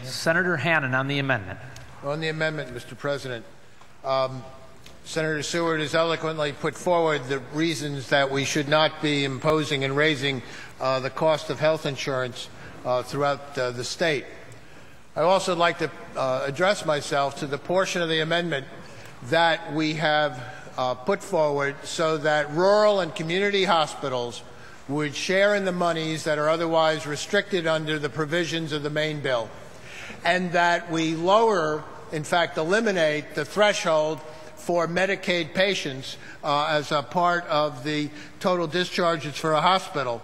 Senator Hannan on the amendment. On the amendment, Mr. President, Senator Seward has eloquently put forward the reasons that we should not be imposing and raising the cost of health insurance throughout the state. I also like to address myself to the portion of the amendment that we have put forward so that rural and community hospitals would share in the monies that are otherwise restricted under the provisions of the main bill, and that we lower, in fact eliminate, the threshold for Medicaid patients as a part of the total discharges for a hospital,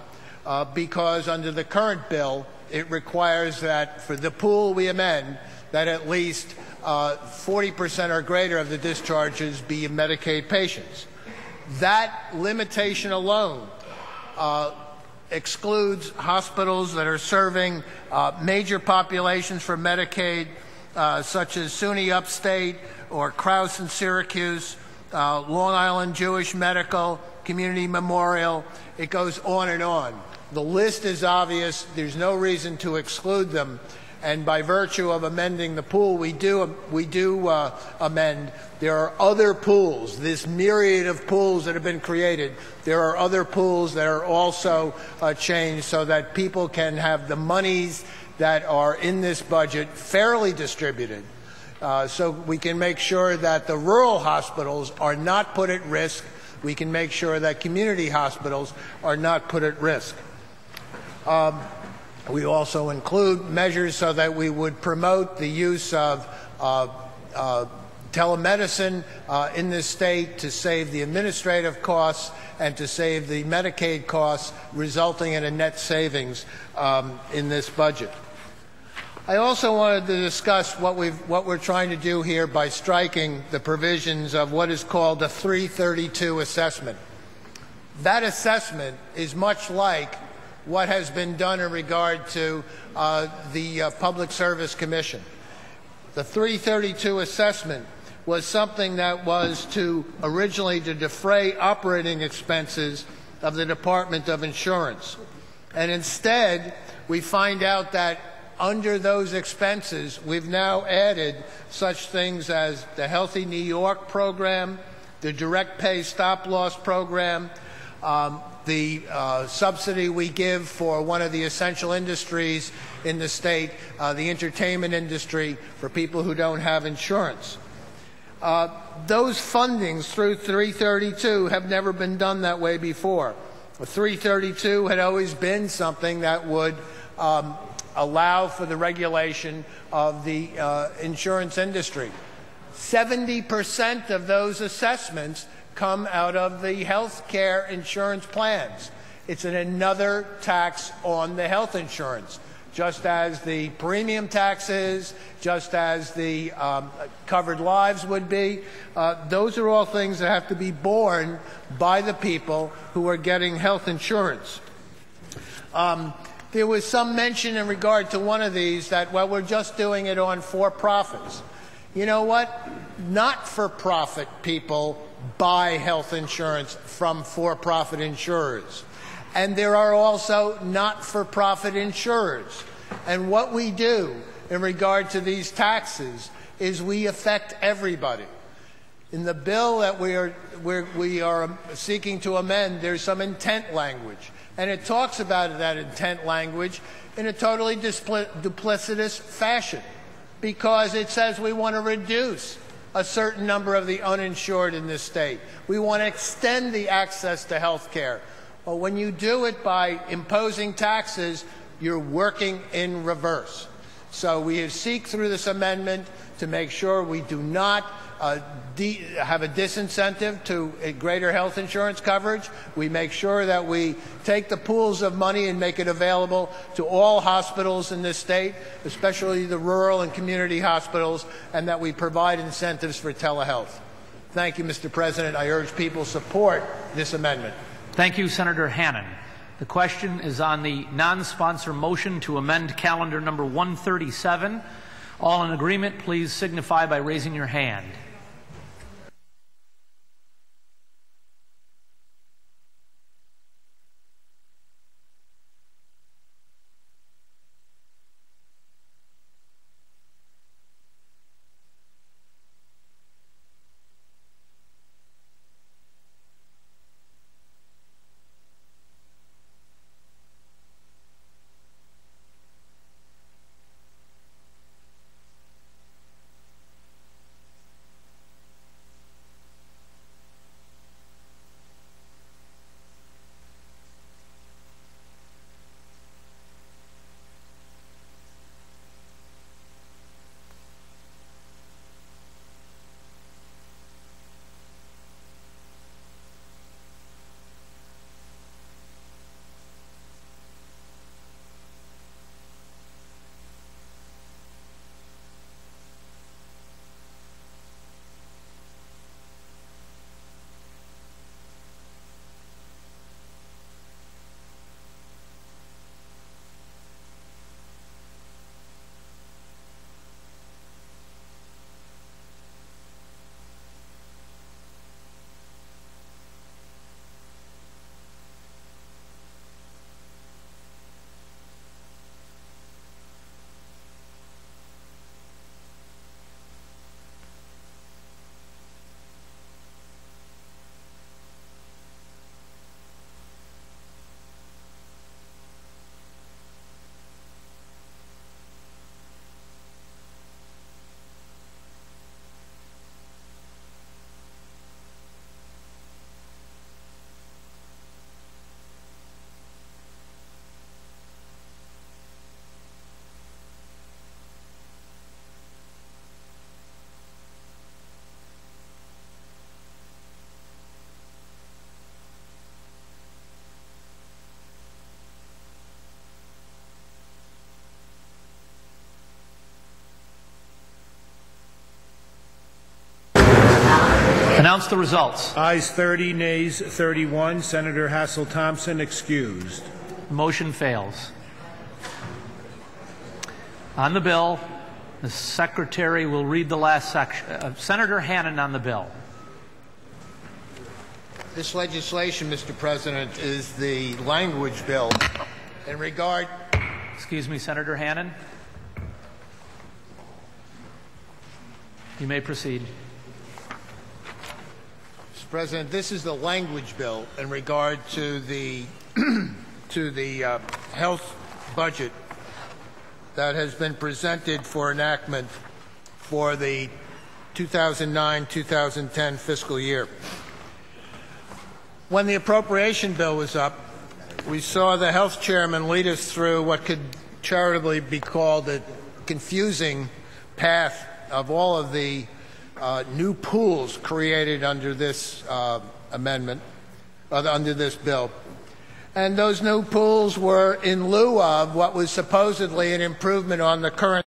because under the current bill it requires that for the pool we amend that at least 40% or greater of the discharges be Medicaid patients. That limitation alone excludes hospitals that are serving major populations for Medicaid, such as SUNY Upstate or Crouse in Syracuse, Long Island Jewish Medical, Community Memorial. It goes on and on. The list is obvious. There's no reason to exclude them. And by virtue of amending the pool, we do amend. There are other pools, this myriad of pools that have been created. There are other pools that are also changed so that people can have the monies that are in this budget fairly distributed, so we can make sure that the rural hospitals are not put at risk. We can make sure that community hospitals are not put at risk. We also include measures so that we would promote the use of telemedicine in this state to save the administrative costs and to save the Medicaid costs, resulting in a net savings in this budget. I also wanted to discuss what we're trying to do here by striking the provisions of what is called a 332 assessment. That assessment is much like what has been done in regard to the Public Service Commission. The 332 assessment was something that was originally to defray operating expenses of the Department of Insurance. And instead, we find out that under those expenses, we've now added such things as the Healthy New York program, the Direct Pay Stop Loss program, the subsidy we give for one of the essential industries in the state, the entertainment industry, for people who don't have insurance. Those fundings through 332 have never been done that way before. 332 had always been something that would allow for the regulation of the insurance industry. 70% of those assessments come out of the health care insurance plans. It's another tax on the health insurance, just as the premium taxes, just as the covered lives would be. Those are all things that have to be borne by the people who are getting health insurance. There was some mention in regard to one of these that, well, we're just doing it on for-profits. You know what? Not-for-profit people buy health insurance from for-profit insurers. And there are also not-for-profit insurers. And what we do in regard to these taxes is we affect everybody. In the bill that we are seeking to amend, there's some intent language. And it talks about that intent language in a totally duplicitous fashion, because it says we want to reduce a certain number of the uninsured in this state. We want to extend the access to health care. But when you do it by imposing taxes, you're working in reverse. So we seek through this amendment to make sure we do not have a disincentive to greater health insurance coverage. We make sure that we take the pools of money and make it available to all hospitals in this state, especially the rural and community hospitals, and that we provide incentives for telehealth. Thank you, Mr. President. I urge people support this amendment. Thank you, Senator Hannan. The question is on the non-sponsor motion to amend calendar number 137. All in agreement, please signify by raising your hand. Announce the results. Ayes 30, nays 31. Senator Hassel-Thompson excused. Motion fails. On the bill, the Secretary will read the last section. Senator Hannan on the bill. This legislation, Mr. President, is the language bill in regard... Excuse me, Senator Hannan. You may proceed. Mr. President, this is the language bill in regard to the health budget that has been presented for enactment for the 2009-2010 fiscal year. When the appropriation bill was up, we saw the health chairman lead us through what could charitably be called a confusing path of all of the new pools created under this amendment, under this bill. And those new pools were in lieu of what was supposedly an improvement on the current